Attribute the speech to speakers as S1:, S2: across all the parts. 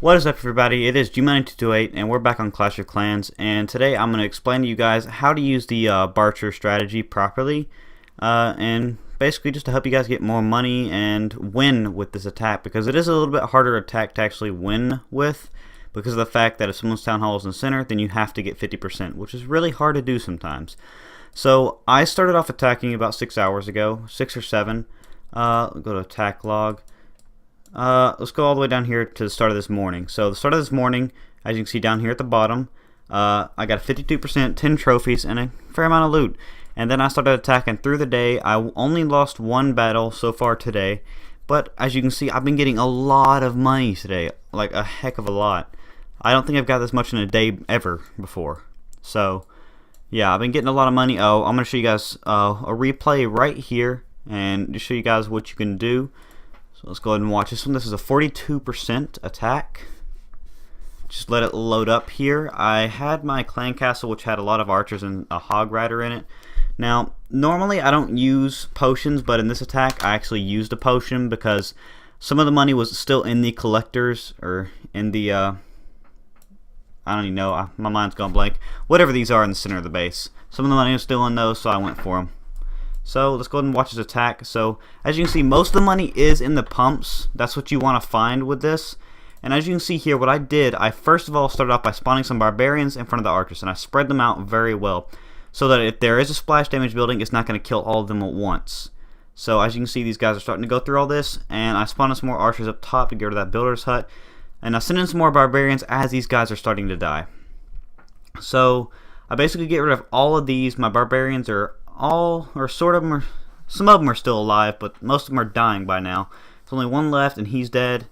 S1: What is up, everybody? It is diwn and we're back on Clash of Clans, and today I'm going to explain to you guys how to use the barcher strategy properly, and basically just to help you guys get more money and win with this attack, because it is a little bit harder attack to actually win with, because of the fact that if someone's town hall is in the center, then you have to get 50%, which is really hard to do sometimes. So I started off attacking about 6 hours ago, 6 or 7. Go to attack log. Let's go all the way down here to the start of this morning. So the start of this morning, as you can see down here at the bottom, I got 52%, 10 trophies, and a fair amount of loot. And then I started attacking through the day. I only lost one battle so far today, but as you can see, I've been getting a lot of money today, like a heck of a lot. I don't think I've got this much in a day ever before. So yeah, I've been getting a lot of money. Oh, I'm going to show you guys a replay right here and to show you guys what you can do. So let's go ahead and watch this one. This is a 42% attack. Just let it load up here. I had my clan castle, which had a lot of archers and a hog rider in it. Now, normally I don't use potions, but in this attack I actually used a potion because some of the money was still in the collectors, or in the, I don't even know, my mind's gone blank. Whatever these are in the center of the base. Some of the money was still in those, so I went for them. So let's go ahead and watch his attack. So as you can see, most of the money is in the pumps. That's what you want to find with this. And as you can see here, what I did, I first of all started off by spawning some barbarians in front of the archers, and I spread them out very well, so that if there is a splash damage building, it's not going to kill all of them at once. So as you can see, these guys are starting to go through all this, and I spawned some more archers up top to get rid of that builder's hut, and I sent in some more barbarians as these guys are starting to die. So I basically get rid of all of these. My barbarians are all, or sort of them are, some of them are still alive, but most of them are dying by now. There's only one left, and he's dead.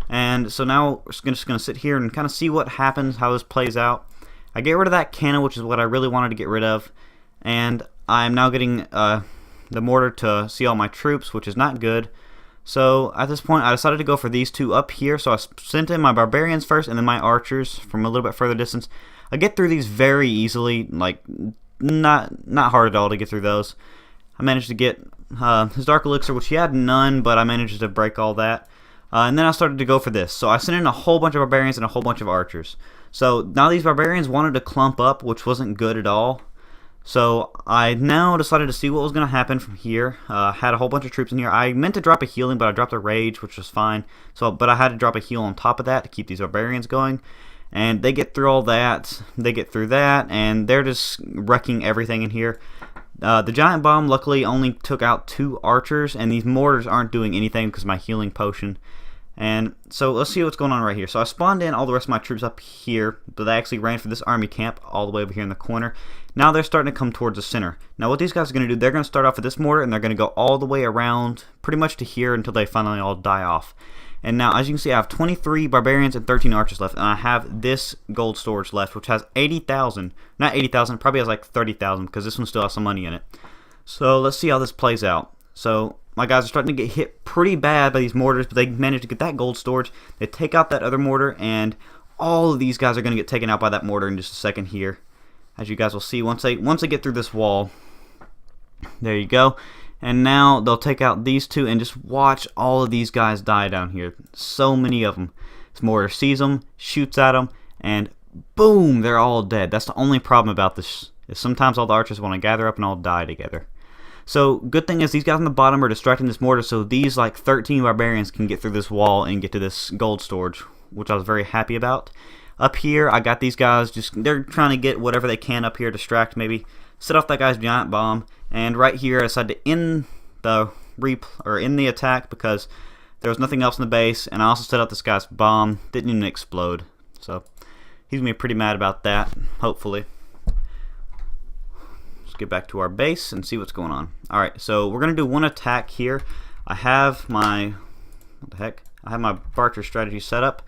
S1: And so now we're just going to sit here and kind of see what happens, how this plays out. I get rid of that cannon, which is what I really wanted to get rid of, and I'm now getting the mortar to see all my troops, which is not good. So at this point, I decided to go for these two up here. So I sent in my barbarians first, and then my archers from a little bit further distance. I get through these very easily, like not hard at all to get through those. I managed to get his dark elixir, which he had none, but I managed to break all that. And then I started to go for this. So I sent in a whole bunch of barbarians and a whole bunch of archers. So now these barbarians wanted to clump up, which wasn't good at all. So I now decided to see what was going to happen from here. Had a whole bunch of troops in here. I meant to drop a healing, but I dropped a rage, which was fine. But I had to drop a heal on top of that to keep these barbarians going. And they get through all that, they get through that, and they're just wrecking everything in here. The giant bomb luckily only took out 2 archers, and these mortars aren't doing anything because of my healing potion. And so let's see what's going on right here. So I spawned in all the rest of my troops up here, but they actually ran for this army camp all the way over here in the corner. Now they're starting to come towards the center. Now what these guys are going to do, they're going to start off with this mortar, and they're going to go all the way around pretty much to here until they finally all die off. And now, as you can see, I have 23 barbarians and 13 archers left, and I have this gold storage left, which has 80,000. Not 80,000, probably has like 30,000, because this one still has some money in it. So let's see how this plays out. So my guys are starting to get hit pretty bad by these mortars, but they managed to get that gold storage. They take out that other mortar, and all of these guys are going to get taken out by that mortar in just a second here. As you guys will see, once they get through this wall. There you go. And now they'll take out these two, and just watch all of these guys die down here. So many of them. This mortar sees them, shoots at them, and boom, they're all dead. That's the only problem about this, is sometimes all the archers want to gather up and all die together. So good thing is these guys on the bottom are distracting this mortar, so these like 13 barbarians can get through this wall and get to this gold storage, which I was very happy about. Up here, I got these guys, they're trying to get whatever they can up here, distract maybe. Set off that guy's giant bomb, and right here I decided to end the attack because there was nothing else in the base, and I also set up this guy's bomb. Didn't even explode, so he's gonna be pretty mad about that. Hopefully, let's get back to our base and see what's going on. All right, so we're gonna do one attack here. I have my I have my barcher strategy set up.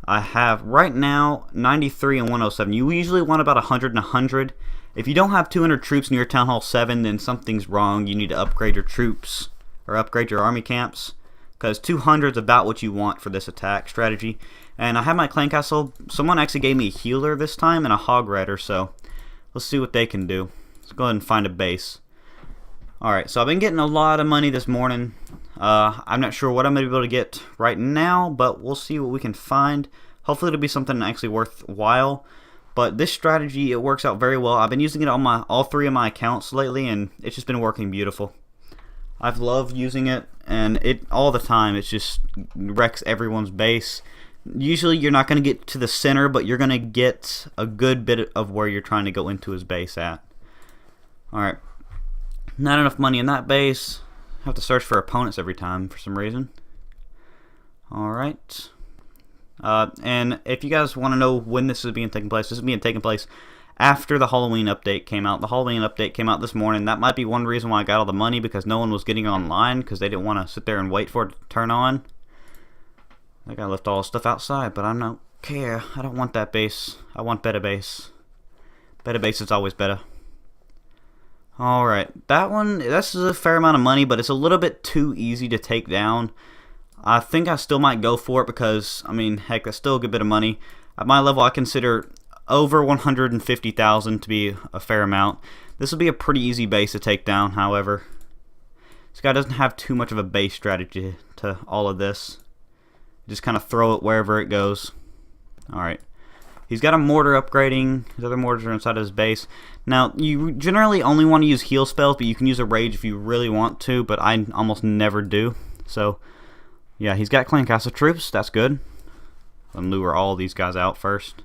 S1: I have right now 93 and 107. You usually want about 100 and 100. If you don't have 200 troops in your Town Hall 7, then something's wrong. You need to upgrade your troops, or upgrade your army camps, because 200 is about what you want for this attack strategy. And I have my clan castle. Someone actually gave me a healer this time and a hog rider, so let's see what they can do. Let's go ahead and find a base. Alright, so I've been getting a lot of money this morning. I'm not sure what I'm going to be able to get right now, but we'll see what we can find. Hopefully it'll be something actually worthwhile. But this strategy, it works out very well. I've been using it on all 3 of my accounts lately, and it's just been working beautiful. I've loved using it, and all the time. It just wrecks everyone's base. Usually you're not going to get to the center, but you're going to get a good bit of where you're trying to go into his base at. Alright. Not enough money in that base. Have to search for opponents every time for some reason. Alright. And if you guys want to know when this is being taken place, this is being taken place after the Halloween update came out. The Halloween update came out this morning. That might be one reason why I got all the money, because no one was getting online because they didn't want to sit there and wait for it to turn on. I think I left all the stuff outside, but I don't care. I don't want that base. I want better base. Better base is always better. Alright, this is a fair amount of money, but it's a little bit too easy to take down. I think I still might go for it because, I mean, heck, that's still a good bit of money. At my level, I consider over 150,000 to be a fair amount. This will be a pretty easy base to take down, however. This guy doesn't have too much of a base strategy to all of this. Just kind of throw it wherever it goes. Alright. He's got a mortar upgrading. His other mortars are inside of his base. Now, you generally only want to use heal spells, but you can use a rage if you really want to, but I almost never do. So, yeah, he's got clan castle troops. That's good. Let me lure all these guys out first.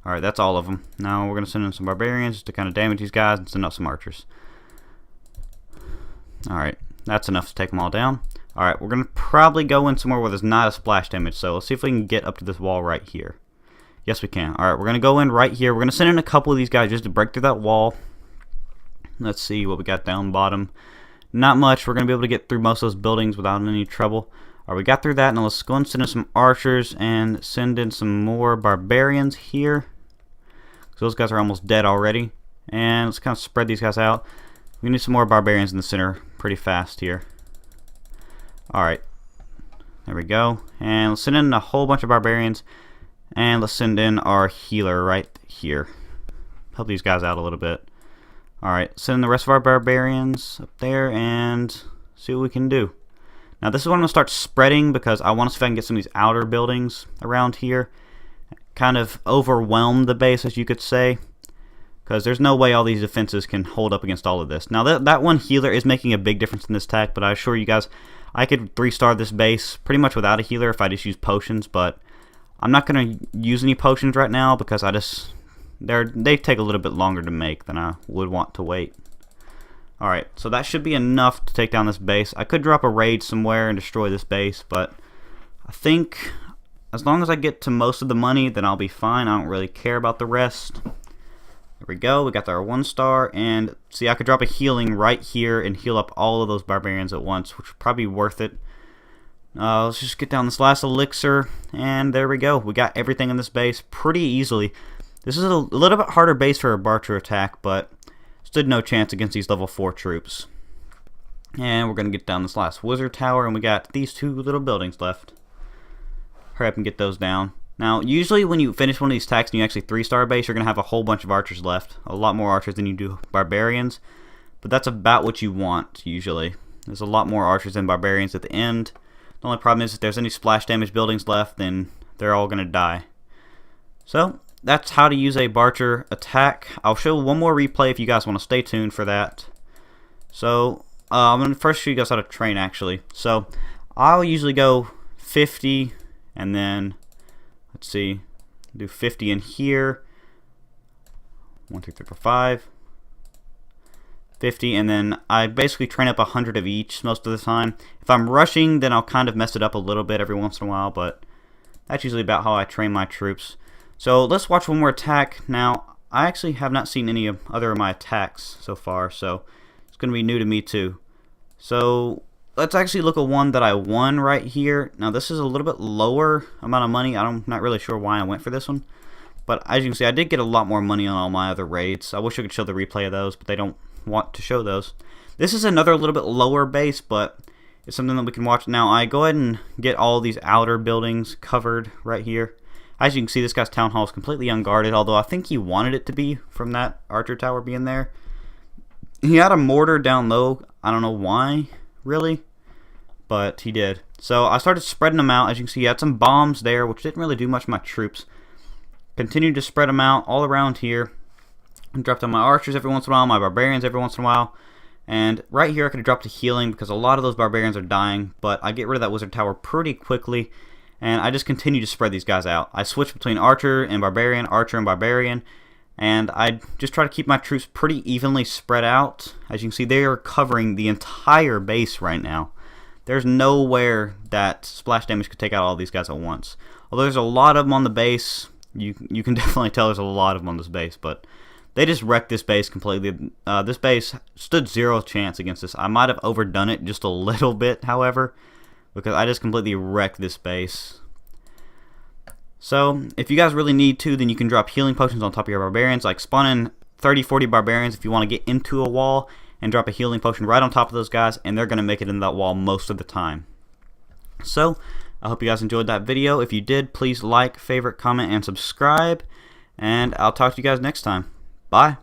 S1: Alright, that's all of them. Now we're going to send in some barbarians to kind of damage these guys and send out some archers. Alright, that's enough to take them all down. Alright, we're going to probably go in somewhere where there's not a splash damage, so let's see if we can get up to this wall right here. Yes, we can. Alright, we're going to go in right here. We're going to send in a couple of these guys just to break through that wall. Let's see what we got down bottom. Not much. We're going to be able to get through most of those buildings without any trouble. Alright, we got through that. Now let's go and send in some archers and send in some more barbarians here. So those guys are almost dead already. And let's kind of spread these guys out. We need some more barbarians in the center pretty fast here. Alright. There we go. And let's send in a whole bunch of barbarians. And let's send in our healer right here. Help these guys out a little bit. Alright, send in the rest of our barbarians up there and see what we can do. Now this is what I'm going to start spreading because I want to see if I can get some of these outer buildings around here. Kind of overwhelm the base, as you could say. Because there's no way all these defenses can hold up against all of this. Now that one healer is making a big difference in this attack, but I assure you guys, I could 3-star this base pretty much without a healer if I just use potions, but I'm not going to use any potions right now because they take a little bit longer to make than I would want to wait. Alright, so that should be enough to take down this base. I could drop a raid somewhere and destroy this base, but I think as long as I get to most of the money, then I'll be fine. I don't really care about the rest. There we go. We got our 1-star, and see, I could drop a healing right here and heal up all of those barbarians at once, which would probably be worth it. Let's just get down this last elixir, and there we go. We got everything in this base pretty easily. This is a little bit harder base for a barcher attack, but stood no chance against these level 4 troops. And we're going to get down this last wizard tower, and we got these 2 little buildings left. Hurry up and get those down. Now, usually when you finish one of these attacks and you actually 3-star base, you're going to have a whole bunch of archers left. A lot more archers than you do barbarians. But that's about what you want, usually. There's a lot more archers than barbarians at the end. The only problem is if there's any splash damage buildings left, then they're all going to die. So, that's how to use a barcher attack. I'll show one more replay if you guys want to stay tuned for that. So, I'm going to first show you guys how to train, actually. So, I'll usually go 50, and then let's see, do 50 in here. 1, 2, 3, 4, 5. 50, and then I basically train up 100 of each most of the time. If I'm rushing, then I'll kind of mess it up a little bit every once in a while, but that's usually about how I train my troops. So let's watch one more attack. Now, I actually have not seen any other of my attacks so far, so it's going to be new to me too. So let's actually look at one that I won right here. Now this is a little bit lower amount of money. I'm not really sure why I went for this one. But as you can see, I did get a lot more money on all my other raids. I wish I could show the replay of those, but they don't want to show those. This is another little bit lower base, but it's something that we can watch. Now I go ahead and get all these outer buildings covered right here. As you can see, this guy's town hall is completely unguarded, although I think he wanted it to be from that archer tower being there. He had a mortar down low. I don't know why, really. but he did. So I started spreading them out. As you can see, he had some bombs there, which didn't really do much for my troops. Continued to spread them out all around here. And dropped on my archers every once in a while, my barbarians every once in a while. And right here I could have dropped a healing because a lot of those barbarians are dying, but I get rid of that wizard tower pretty quickly, and I just continue to spread these guys out. I switch between archer and barbarian, and I just try to keep my troops pretty evenly spread out. As you can see, they are covering the entire base right now. There's nowhere that splash damage could take out all these guys at once. Although there's a lot of them on the base, you can definitely tell there's a lot of them on this base, but they just wrecked this base completely. This base stood zero chance against this. I might have overdone it just a little bit, however, because I just completely wrecked this base. So, if you guys really need to, then you can drop healing potions on top of your barbarians. Like, spawn in 30-40 barbarians if you want to get into a wall, and drop a healing potion right on top of those guys, and they're going to make it in that wall most of the time. So, I hope you guys enjoyed that video. If you did, please like, favorite, comment, and subscribe. And I'll talk to you guys next time. Bye.